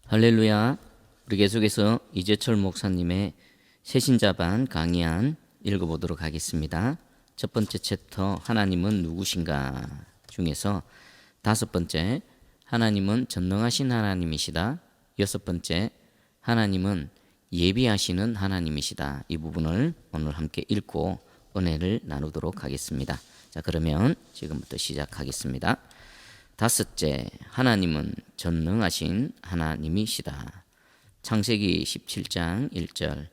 할렐루야. 우리 계속해서 이재철 목사님의 새신자반 강의안 읽어보도록 하겠습니다. 첫 번째 챕터 하나님은 누구신가 중에서 다섯 번째 하나님은 전능하신 하나님이시다. 여섯 번째 하나님은 예비하시는 하나님이시다. 이 부분을 오늘 함께 읽고 은혜를 나누도록 하겠습니다. 자, 그러면 지금부터 시작하겠습니다. 다섯째, 하나님은 전능하신 하나님이시다. 창세기 17장 1절.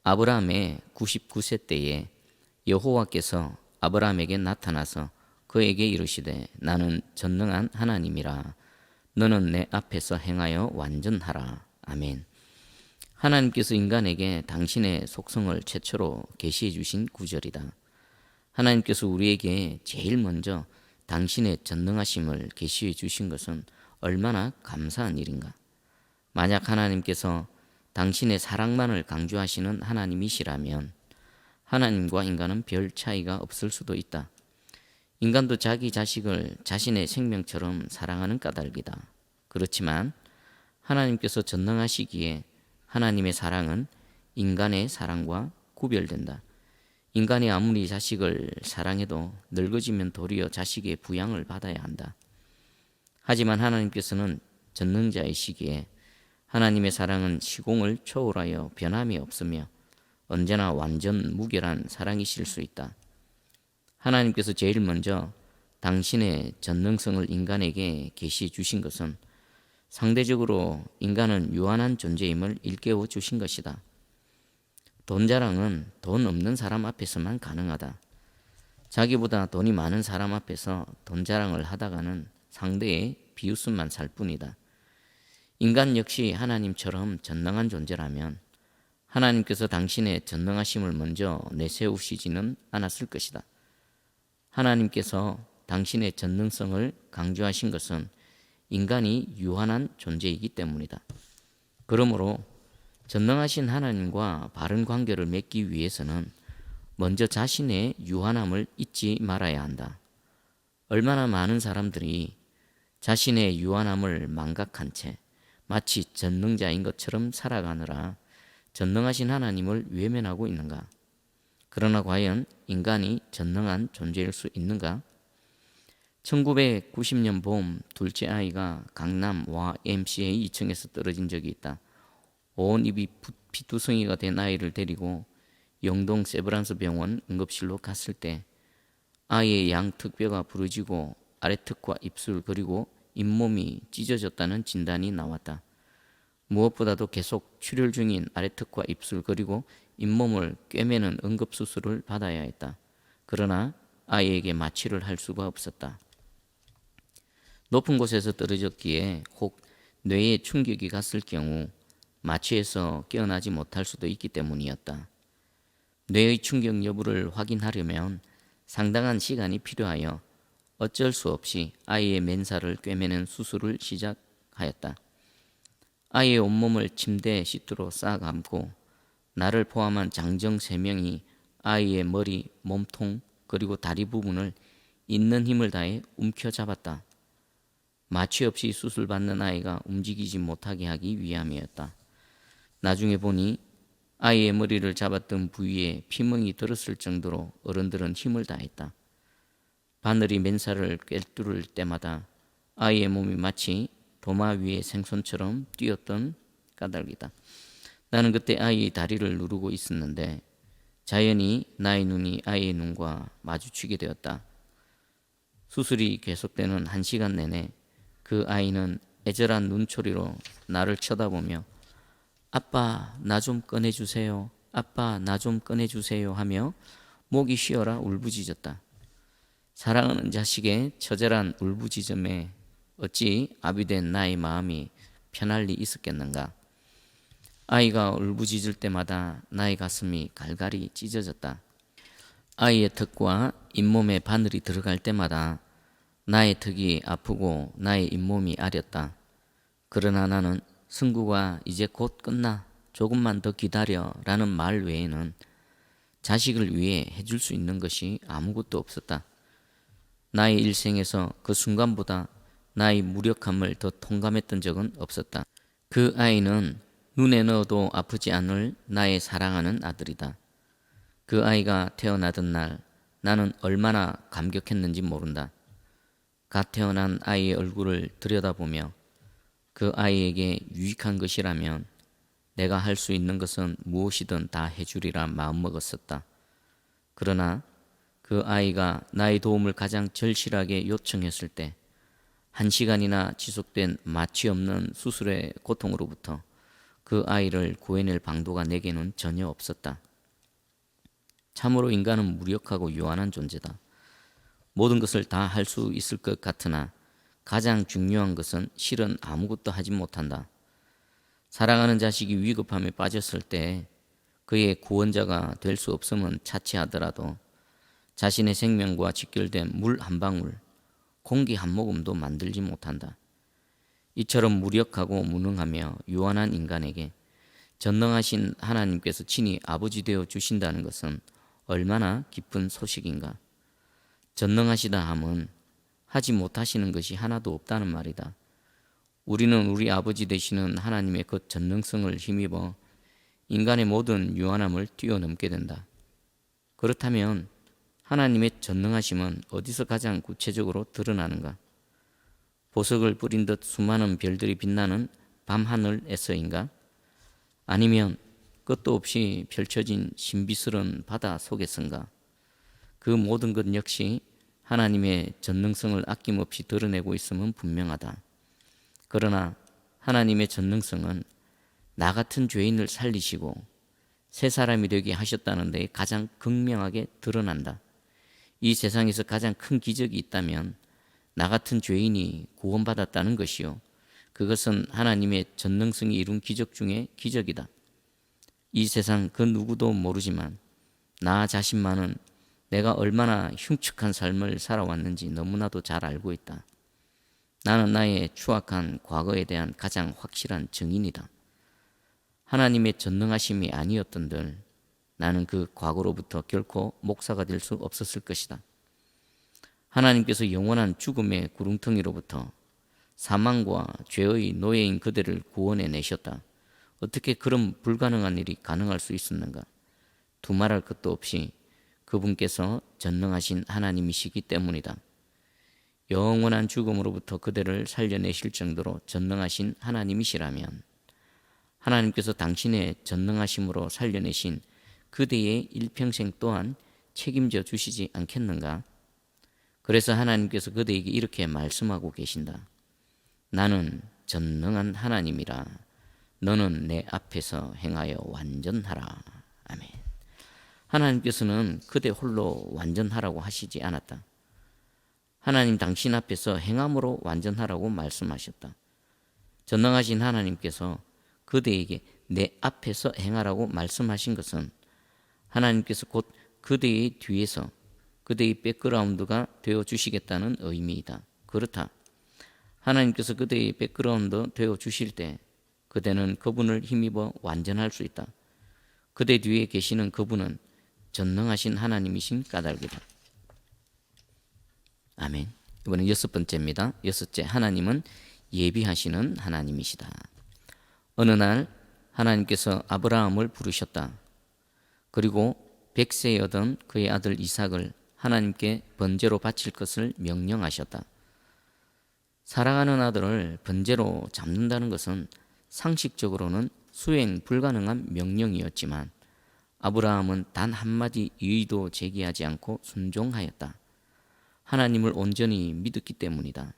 아브라함의 99세 때에 여호와께서 아브라함에게 나타나서 그에게 이르시되 나는 전능한 하나님이라. 너는 내 앞에서 행하여 완전하라. 아멘. 하나님께서 인간에게 당신의 속성을 최초로 계시해 주신 구절이다. 하나님께서 우리에게 제일 먼저 당신의 전능하심을 계시해 주신 것은 얼마나 감사한 일인가. 만약 하나님께서 당신의 사랑만을 강조하시는 하나님이시라면 하나님과 인간은 별 차이가 없을 수도 있다. 인간도 자기 자식을 자신의 생명처럼 사랑하는 까닭이다. 그렇지만 하나님께서 전능하시기에 하나님의 사랑은 인간의 사랑과 구별된다. 인간이 아무리 자식을 사랑해도 늙어지면 도리어 자식의 부양을 받아야 한다. 하지만 하나님께서는 전능자이시기에 하나님의 사랑은 시공을 초월하여 변함이 없으며 언제나 완전 무결한 사랑이실 수 있다. 하나님께서 제일 먼저 당신의 전능성을 인간에게 계시해 주신 것은 상대적으로 인간은 유한한 존재임을 일깨워 주신 것이다. 돈 자랑은 돈 없는 사람 앞에서만 가능하다. 자기보다 돈이 많은 사람 앞에서 돈 자랑을 하다가는 상대의 비웃음만 살 뿐이다. 인간 역시 하나님처럼 전능한 존재라면 하나님께서 당신의 전능하심을 먼저 내세우시지는 않았을 것이다. 하나님께서 당신의 전능성을 강조하신 것은 인간이 유한한 존재이기 때문이다. 그러므로 전능하신 하나님과 바른 관계를 맺기 위해서는 먼저 자신의 유한함을 잊지 말아야 한다. 얼마나 많은 사람들이 자신의 유한함을 망각한 채 마치 전능자인 것처럼 살아가느라 전능하신 하나님을 외면하고 있는가? 그러나 과연 인간이 전능한 존재일 수 있는가? 1990년 봄 둘째 아이가 강남 YMCA 2층에서 떨어진 적이 있다. 온 입이 피투성이가 된 아이를 데리고 영동 세브란스 병원 응급실로 갔을 때 아이의 양턱뼈가 부러지고 아래턱과 입술 그리고 잇몸이 찢어졌다는 진단이 나왔다. 무엇보다도 계속 출혈 중인 아래턱과 입술 그리고 잇몸을 꿰매는 응급수술을 받아야 했다. 그러나 아이에게 마취를 할 수가 없었다. 높은 곳에서 떨어졌기에 혹 뇌에 충격이 갔을 경우 마취해서 깨어나지 못할 수도 있기 때문이었다. 뇌의 충격 여부를 확인하려면 상당한 시간이 필요하여 어쩔 수 없이 아이의 맨살을 꿰매는 수술을 시작하였다. 아이의 온몸을 침대 시트로 싹 감고 나를 포함한 장정 3명이 아이의 머리, 몸통 그리고 다리 부분을 있는 힘을 다해 움켜잡았다. 마취 없이 수술받는 아이가 움직이지 못하게 하기 위함이었다. 나중에 보니 아이의 머리를 잡았던 부위에 피멍이 들었을 정도로 어른들은 힘을 다했다. 바늘이 맨살을 꿰뚫을 때마다 아이의 몸이 마치 도마 위의 생선처럼 뛰었던 까닭이다. 나는 그때 아이의 다리를 누르고 있었는데 자연히 나의 눈이 아이의 눈과 마주치게 되었다. 수술이 계속되는 1시간 내내 그 아이는 애절한 눈초리로 나를 쳐다보며 아빠 나 좀 꺼내주세요. 아빠 나 좀 꺼내주세요 하며 목이 쉬어라 울부짖었다. 사랑하는 자식의 처절한 울부짖음에 어찌 아비된 나의 마음이 편할 리 있었겠는가. 아이가 울부짖을 때마다 나의 가슴이 갈갈이 찢어졌다. 아이의 턱과 잇몸에 바늘이 들어갈 때마다 나의 턱이 아프고 나의 잇몸이 아렸다. 그러나 나는 승구가 이제 곧 끝나 조금만 더 기다려 라는 말 외에는 자식을 위해 해줄 수 있는 것이 아무것도 없었다. 나의 일생에서 그 순간보다 나의 무력함을 더 통감했던 적은 없었다. 그 아이는 눈에 넣어도 아프지 않을 나의 사랑하는 아들이다. 그 아이가 태어나던 날 나는 얼마나 감격했는지 모른다. 갓 태어난 아이의 얼굴을 들여다보며 그 아이에게 유익한 것이라면 내가 할 수 있는 것은 무엇이든 다 해주리라 마음먹었었다. 그러나 그 아이가 나의 도움을 가장 절실하게 요청했을 때 1시간이나 지속된 마취 없는 수술의 고통으로부터 그 아이를 구해낼 방도가 내게는 전혀 없었다. 참으로 인간은 무력하고 유한한 존재다. 모든 것을 다 할 수 있을 것 같으나 가장 중요한 것은 실은 아무것도 하지 못한다. 사랑하는 자식이 위급함에 빠졌을 때 그의 구원자가 될 수 없음은 차치하더라도 자신의 생명과 직결된 물 한 방울, 공기 한 모금도 만들지 못한다. 이처럼 무력하고 무능하며 유한한 인간에게 전능하신 하나님께서 친히 아버지 되어 주신다는 것은 얼마나 기쁜 소식인가. 전능하시다 함은 하지 못하시는 것이 하나도 없다는 말이다. 우리는 우리 아버지 되시는 하나님의 그 전능성을 힘입어 인간의 모든 유한함을 뛰어넘게 된다. 그렇다면 하나님의 전능하심은 어디서 가장 구체적으로 드러나는가? 보석을 뿌린 듯 수많은 별들이 빛나는 밤하늘에서인가? 아니면 끝도 없이 펼쳐진 신비스러운 바다 속에서인가? 그 모든 것 역시 하나님의 전능성을 아낌없이 드러내고 있음은 분명하다. 그러나 하나님의 전능성은 나 같은 죄인을 살리시고 새 사람이 되게 하셨다는 데 가장 극명하게 드러난다. 이 세상에서 가장 큰 기적이 있다면 나 같은 죄인이 구원받았다는 것이요, 그것은 하나님의 전능성이 이룬 기적 중에 기적이다. 이 세상 그 누구도 모르지만 나 자신만은 내가 얼마나 흉측한 삶을 살아왔는지 너무나도 잘 알고 있다. 나는 나의 추악한 과거에 대한 가장 확실한 증인이다. 하나님의 전능하심이 아니었던들 나는 그 과거로부터 결코 목사가 될 수 없었을 것이다. 하나님께서 영원한 죽음의 구렁텅이로부터 사망과 죄의 노예인 그대를 구원해 내셨다. 어떻게 그런 불가능한 일이 가능할 수 있었는가? 두말할 것도 없이 그분께서 전능하신 하나님이시기 때문이다. 영원한 죽음으로부터 그대를 살려내실 정도로 전능하신 하나님이시라면 하나님께서 당신의 전능하심으로 살려내신 그대의 일평생 또한 책임져 주시지 않겠는가? 그래서 하나님께서 그대에게 이렇게 말씀하고 계신다. 나는 전능한 하나님이라 너는 내 앞에서 행하여 완전하라. 아멘. 하나님께서는 그대 홀로 완전하라고 하시지 않았다. 하나님 당신 앞에서 행함으로 완전하라고 말씀하셨다. 전능하신 하나님께서 그대에게 내 앞에서 행하라고 말씀하신 것은 하나님께서 곧 그대의 뒤에서 그대의 백그라운드가 되어주시겠다는 의미이다. 그렇다. 하나님께서 그대의 백그라운드 되어주실 때 그대는 그분을 힘입어 완전할 수 있다. 그대 뒤에 계시는 그분은 전능하신 하나님이신 까닭이다. 아멘. 이번엔 6번째입니다. 6째, 하나님은 예비하시는 하나님이시다. 어느 날 하나님께서 아브라함을 부르셨다. 그리고 100세여던 그의 아들 이삭을 하나님께 번제로 바칠 것을 명령하셨다. 사랑하는 아들을 번제로 잡는다는 것은 상식적으로는 수행 불가능한 명령이었지만 아브라함은 단 한마디 이의도 제기하지 않고 순종하였다. 하나님을 온전히 믿었기 때문이다.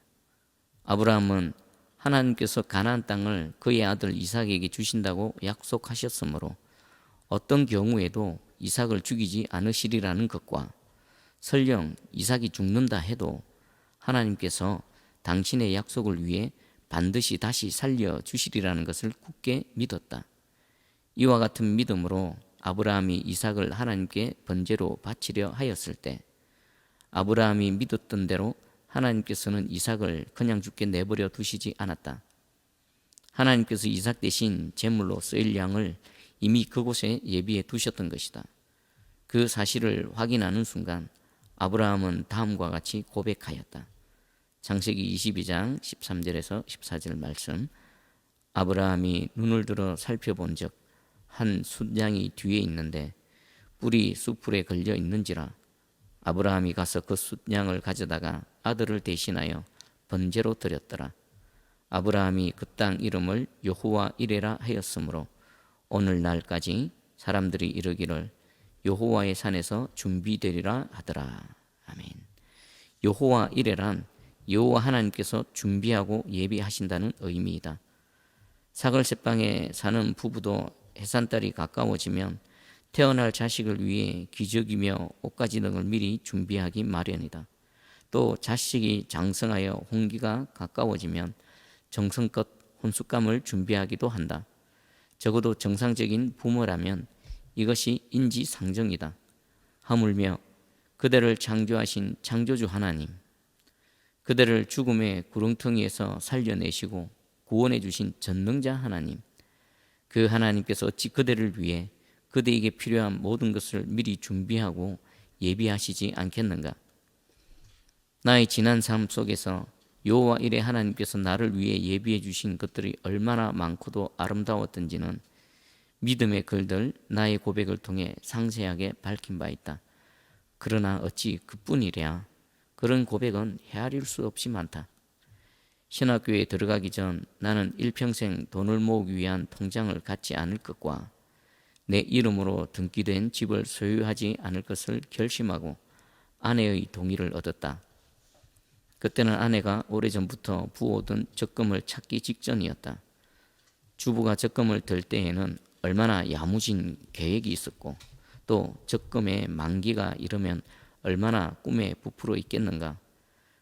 아브라함은 하나님께서 가나안 땅을 그의 아들 이삭에게 주신다고 약속하셨으므로 어떤 경우에도 이삭을 죽이지 않으시리라는 것과 설령 이삭이 죽는다 해도 하나님께서 당신의 약속을 위해 반드시 다시 살려주시리라는 것을 굳게 믿었다. 이와 같은 믿음으로 아브라함이 이삭을 하나님께 번제로 바치려 하였을 때 아브라함이 믿었던 대로 하나님께서는 이삭을 그냥 죽게 내버려 두시지 않았다. 하나님께서 이삭 대신 제물로 쓰일 양을 이미 그곳에 예비해 두셨던 것이다. 그 사실을 확인하는 순간 아브라함은 다음과 같이 고백하였다. 창세기 22장 13절에서 14절 말씀. 아브라함이 눈을 들어 살펴본즉 한 숫양이 뒤에 있는데 뿔이 숯불에 걸려 있는지라. 아브라함이 가서 그 숫양을 가져다가 아들을 대신하여 번제로 드렸더라. 아브라함이 그 땅 이름을 여호와 이레라 하였으므로 오늘날까지 사람들이 이르기를 여호와의 산에서 준비되리라 하더라. 아멘. 여호와 이레란 여호와 하나님께서 준비하고 예비하신다는 의미이다. 사글세방에 사는 부부도 해산달이 가까워지면 태어날 자식을 위해 기저귀며 옷가지 등을 미리 준비하기 마련이다. 또 자식이 장성하여 홍기가 가까워지면 정성껏 혼숙감을 준비하기도 한다. 적어도 정상적인 부모라면 이것이 인지상정이다. 하물며 그대를 창조하신 창조주 하나님, 그대를 죽음의 구렁텅이에서 살려내시고 구원해 주신 전능자 하나님, 그 하나님께서 어찌 그대를 위해 그대에게 필요한 모든 것을 미리 준비하고 예비하시지 않겠는가? 나의 지난 삶 속에서 여호와 이레 하나님께서 나를 위해 예비해 주신 것들이 얼마나 많고도 아름다웠던지는 믿음의 글들 나의 고백을 통해 상세하게 밝힌 바 있다. 그러나 어찌 그뿐이랴. 그런 고백은 헤아릴 수 없이 많다. 신학교에 들어가기 전 나는 일평생 돈을 모으기 위한 통장을 갖지 않을 것과 내 이름으로 등기된 집을 소유하지 않을 것을 결심하고 아내의 동의를 얻었다. 그때는 아내가 오래전부터 부어오던 적금을 찾기 직전이었다. 주부가 적금을 들 때에는 얼마나 야무진 계획이 있었고 또 적금의 만기가 이르면 얼마나 꿈에 부풀어 있겠는가.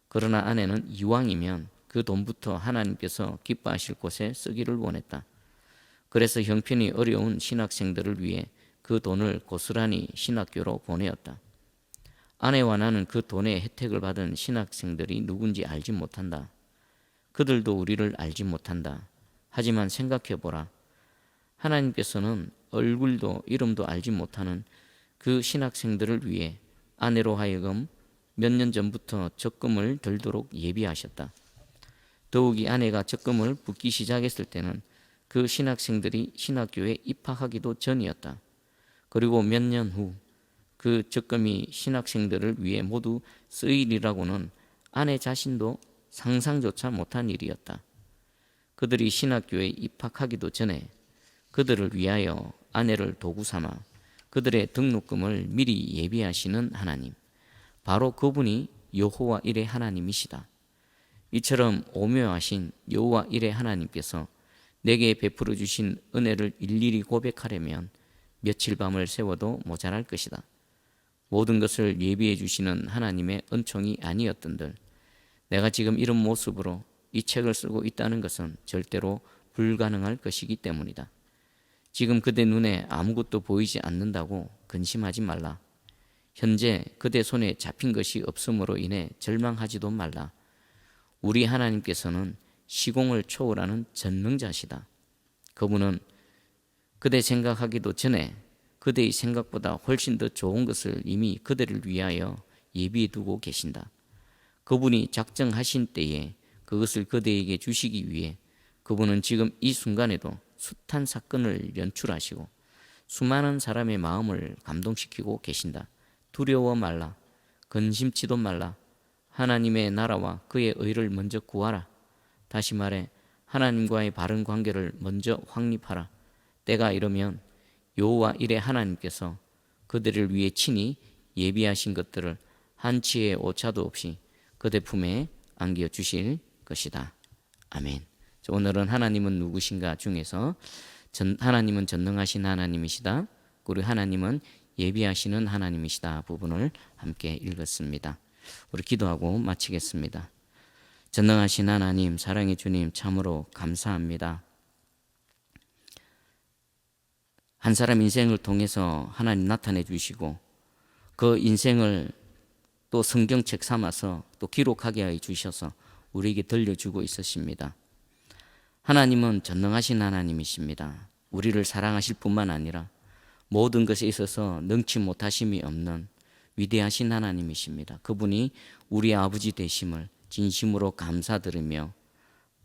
그러나 아내는 이왕이면 그 돈부터 하나님께서 기뻐하실 곳에 쓰기를 원했다. 그래서 형편이 어려운 신학생들을 위해 그 돈을 고스란히 신학교로 보내었다. 아내와 나는 그 돈의 혜택을 받은 신학생들이 누군지 알지 못한다. 그들도 우리를 알지 못한다. 하지만 생각해보라. 하나님께서는 얼굴도 이름도 알지 못하는 그 신학생들을 위해 아내로 하여금 몇 년 전부터 적금을 들도록 예비하셨다. 더욱이 아내가 적금을 붓기 시작했을 때는 그 신학생들이 신학교에 입학하기도 전이었다. 그리고 몇 년 후 그 적금이 신학생들을 위해 모두 쓰이리라고는 아내 자신도 상상조차 못한 일이었다. 그들이 신학교에 입학하기도 전에 그들을 위하여 아내를 도구 삼아 그들의 등록금을 미리 예비하시는 하나님, 바로 그분이 여호와 이레 하나님이시다. 이처럼 오묘하신 여호와 이레 하나님께서 내게 베풀어 주신 은혜를 일일이 고백하려면 며칠 밤을 새워도 모자랄 것이다. 모든 것을 예비해 주시는 하나님의 은총이 아니었던들 내가 지금 이런 모습으로 이 책을 쓰고 있다는 것은 절대로 불가능할 것이기 때문이다. 지금 그대 눈에 아무것도 보이지 않는다고 근심하지 말라. 현재 그대 손에 잡힌 것이 없음으로 인해 절망하지도 말라. 우리 하나님께서는 시공을 초월하는 전능자시다. 그분은 그대 생각하기도 전에 그대의 생각보다 훨씬 더 좋은 것을 이미 그대를 위하여 예비해 두고 계신다. 그분이 작정하신 때에 그것을 그대에게 주시기 위해 그분은 지금 이 순간에도 숱한 사건을 연출하시고 수많은 사람의 마음을 감동시키고 계신다. 두려워 말라. 근심치도 말라. 하나님의 나라와 그의 의를 먼저 구하라. 다시 말해 하나님과의 바른 관계를 먼저 확립하라. 때가 이르면 여호와 이레 하나님께서 그들을 위해 친히 예비하신 것들을 한치의 오차도 없이 그대 품에 안겨 주실 것이다. 아멘. 오늘은 하나님은 누구신가 중에서 하나님은 전능하신 하나님이시다. 그리고 하나님은 예비하시는 하나님이시다 부분을 함께 읽었습니다. 우리 기도하고 마치겠습니다. 전능하신 하나님, 사랑의 주님, 참으로 감사합니다. 한 사람 인생을 통해서 하나님 나타내 주시고 그 인생을 또 성경책 삼아서 또 기록하게 해 주셔서 우리에게 들려주고 있으십니다. 하나님은 전능하신 하나님이십니다. 우리를 사랑하실 뿐만 아니라 모든 것에 있어서 능치 못하심이 없는 위대하신 하나님이십니다. 그분이 우리 아버지 되심을 진심으로 감사드리며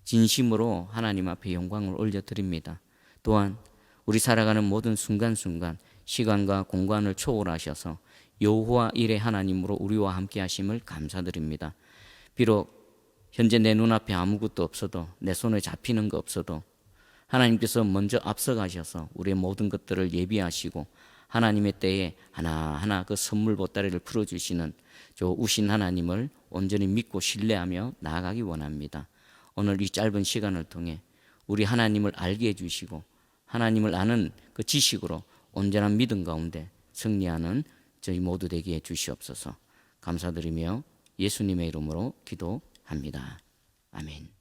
진심으로 하나님 앞에 영광을 올려드립니다. 또한 우리 살아가는 모든 순간순간 시간과 공간을 초월하셔서 여호와 일의 하나님으로 우리와 함께 하심을 감사드립니다. 비록 현재 내 눈앞에 아무것도 없어도, 내 손에 잡히는 거 없어도 하나님께서 먼저 앞서가셔서 우리의 모든 것들을 예비하시고 하나님의 때에 하나하나 그 선물 보따리를 풀어주시는 저 우신 하나님을 온전히 믿고 신뢰하며 나아가기 원합니다. 오늘 이 짧은 시간을 통해 우리 하나님을 알게 해주시고 하나님을 아는 그 지식으로 온전한 믿음 가운데 승리하는 저희 모두 되게 해주시옵소서. 감사드리며 예수님의 이름으로 기도합니다. 아멘.